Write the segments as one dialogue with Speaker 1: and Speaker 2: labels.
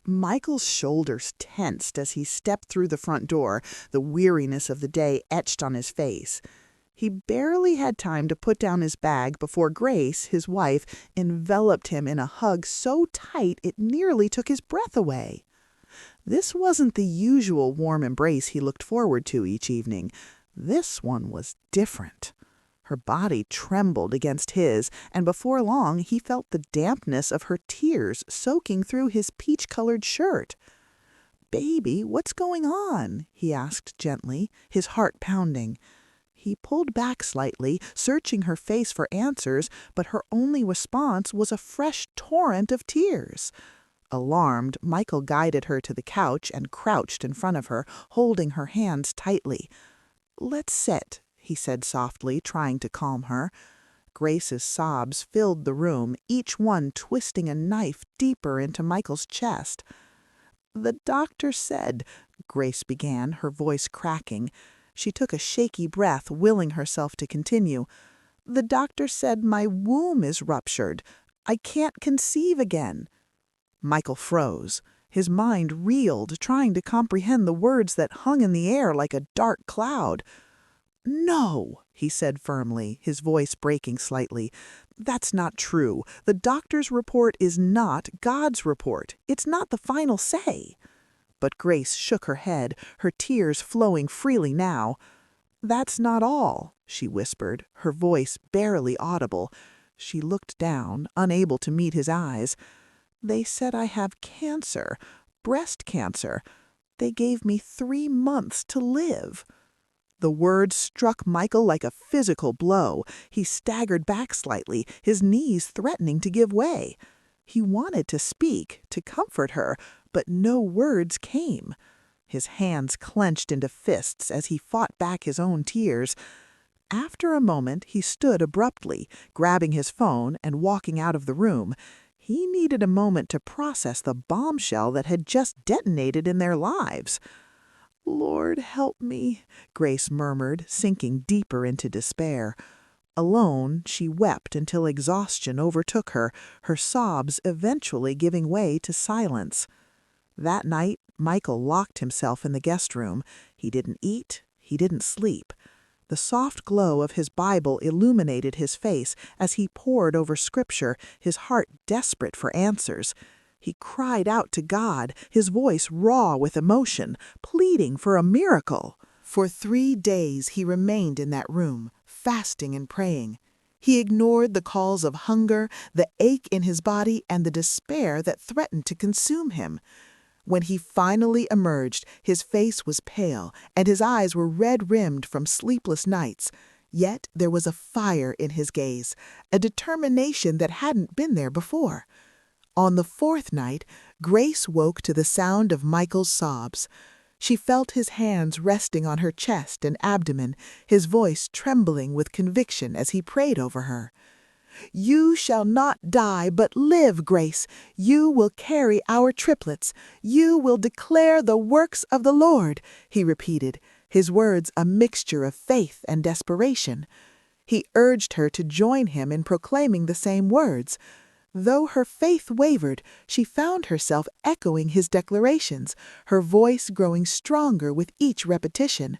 Speaker 1: Michael's shoulders tensed as he stepped through the front door, the weariness of the day etched on his face. He barely had time to put down his bag before Grace, his wife, enveloped him in a hug so tight it nearly took his breath away. This wasn't the usual warm embrace he looked forward to each evening. This one was different. Her body trembled against his, and before long he felt the dampness of her tears soaking through his peach-colored shirt. "Baby, what's going on?" he asked gently, his heart pounding. He pulled back slightly, searching her face for answers, but her only response was a fresh torrent of tears. Alarmed, Michael guided her to the couch and crouched in front of her, holding her hands tightly. "Let's sit," he said softly, trying to calm her. Grace's sobs filled the room, each one twisting a knife deeper into Michael's chest. "The doctor said," Grace began, her voice cracking. She took a shaky breath, willing herself to continue. "The doctor said my womb is ruptured. I can't conceive again." Michael froze. His mind reeled, trying to comprehend the words that hung in the air like a dark cloud. "No," he said firmly, his voice breaking slightly. "That's not true. The doctor's report is not God's report. It's not the final say." But Grace shook her head, her tears flowing freely now. "That's not all," she whispered, her voice barely audible. She looked down, unable to meet his eyes. "They said I have cancer, breast cancer. They gave me 3 months to live." The words struck Michael like a physical blow. He staggered back slightly, his knees threatening to give way. He wanted to speak, to comfort her, but no words came. His hands clenched into fists as he fought back his own tears. After a moment, he stood abruptly, grabbing his phone and walking out of the room. He needed a moment to process the bombshell that had just detonated in their lives. "Lord, help me," Grace murmured, sinking deeper into despair. Alone, she wept until exhaustion overtook her, her sobs eventually giving way to silence. That night, Michael locked himself in the guest room. He didn't eat, he didn't sleep. The soft glow of his Bible illuminated his face as he pored over Scripture, his heart desperate for answers. He cried out to God, his voice raw with emotion, pleading for a miracle. For 3 days he remained in that room, fasting and praying. He ignored the calls of hunger, the ache in his body, and the despair that threatened to consume him. When he finally emerged, his face was pale, and his eyes were red-rimmed from sleepless nights. Yet there was a fire in his gaze, a determination that hadn't been there before. On the 4th night, Grace woke to the sound of Michael's sobs. She felt his hands resting on her chest and abdomen, his voice trembling with conviction as he prayed over her. "You shall not die, but live, Grace. You will carry our triplets. You will declare the works of the Lord," he repeated, his words a mixture of faith and desperation. He urged her to join him in proclaiming the same words. Though her faith wavered, she found herself echoing his declarations, her voice growing stronger with each repetition.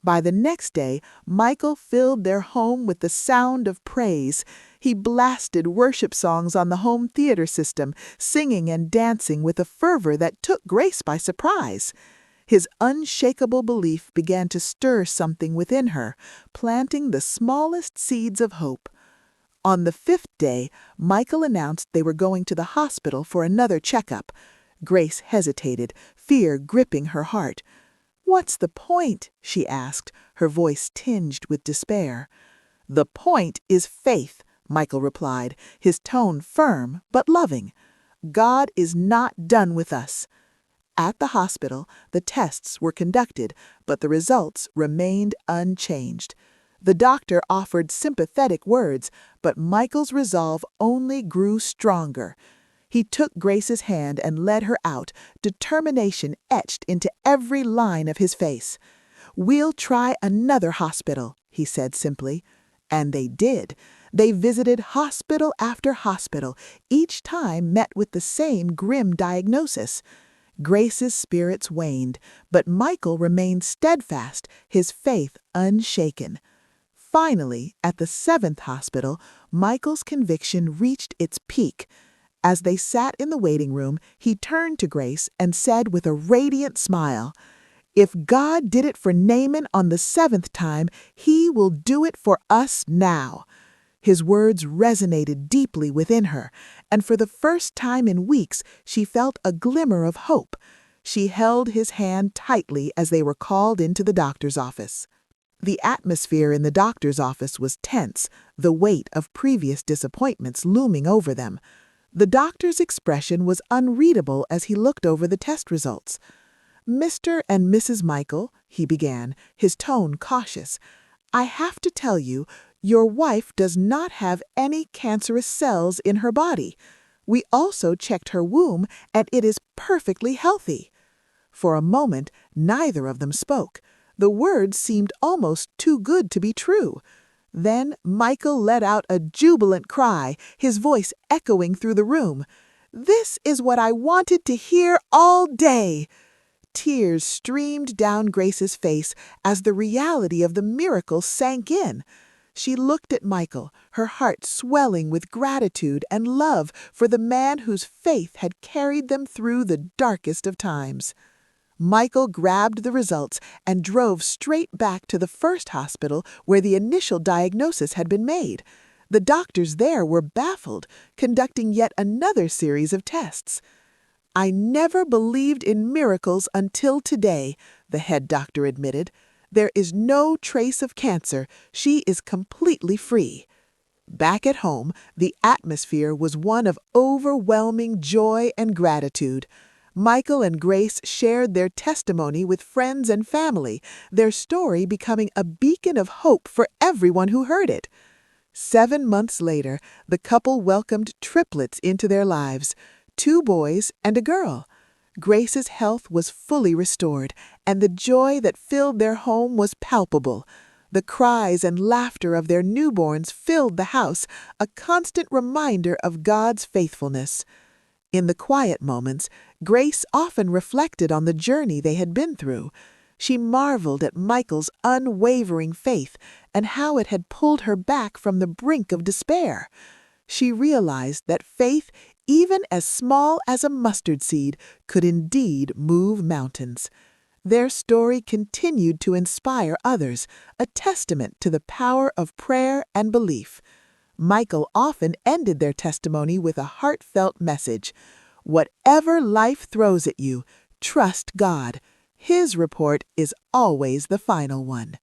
Speaker 1: By the next day, Michael filled their home with the sound of praise. He blasted worship songs on the home theater system, singing and dancing with a fervor that took Grace by surprise. His unshakable belief began to stir something within her, planting the smallest seeds of hope. On the 5th day, Michael announced they were going to the hospital for another checkup. Grace hesitated, fear gripping her heart. "What's the point?" she asked, her voice tinged with despair. "The point is faith," Michael replied, his tone firm but loving. "God is not done with us." At the hospital, the tests were conducted, but the results remained unchanged. The doctor offered sympathetic words, but Michael's resolve only grew stronger. He took Grace's hand and led her out, determination etched into every line of his face. "We'll try another hospital," he said simply. And they did. They visited hospital after hospital, each time met with the same grim diagnosis. Grace's spirits waned, but Michael remained steadfast, his faith unshaken. Finally, at the 7th hospital, Michael's conviction reached its peak. As they sat in the waiting room, he turned to Grace and said with a radiant smile, "If God did it for Naaman on the 7th time, he will do it for us now." His words resonated deeply within her, and for the first time in weeks she felt a glimmer of hope. She held his hand tightly as they were called into the doctor's office. The atmosphere in the doctor's office was tense, the weight of previous disappointments looming over them. The doctor's expression was unreadable as he looked over the test results. "Mr. and Mrs. Michael," he began, his tone cautious, "I have to tell you, your wife does not have any cancerous cells in her body. We also checked her womb, and it is perfectly healthy." For a moment, neither of them spoke. The words seemed almost too good to be true. Then Michael let out a jubilant cry, his voice echoing through the room. "This is what I wanted to hear all day!" Tears streamed down Grace's face as the reality of the miracle sank in. She looked at Michael, her heart swelling with gratitude and love for the man whose faith had carried them through the darkest of times. Michael grabbed the results and drove straight back to the first hospital where the initial diagnosis had been made. The doctors there were baffled, conducting yet another series of tests. "I never believed in miracles until today," the head doctor admitted. "There is no trace of cancer. She is completely free." Back at home, the atmosphere was one of overwhelming joy and gratitude. Michael and Grace shared their testimony with friends and family, their story becoming a beacon of hope for everyone who heard it. 7 months later, the couple welcomed triplets into their lives, 2 boys and a girl. Grace's health was fully restored, and the joy that filled their home was palpable. The cries and laughter of their newborns filled the house, a constant reminder of God's faithfulness. In the quiet moments, Grace often reflected on the journey they had been through. She marveled at Michael's unwavering faith and how it had pulled her back from the brink of despair. She realized that faith, even as small as a mustard seed, could indeed move mountains. Their story continued to inspire others, a testament to the power of prayer and belief. Michael often ended their testimony with a heartfelt message: "Whatever life throws at you, trust God. His report is always the final one."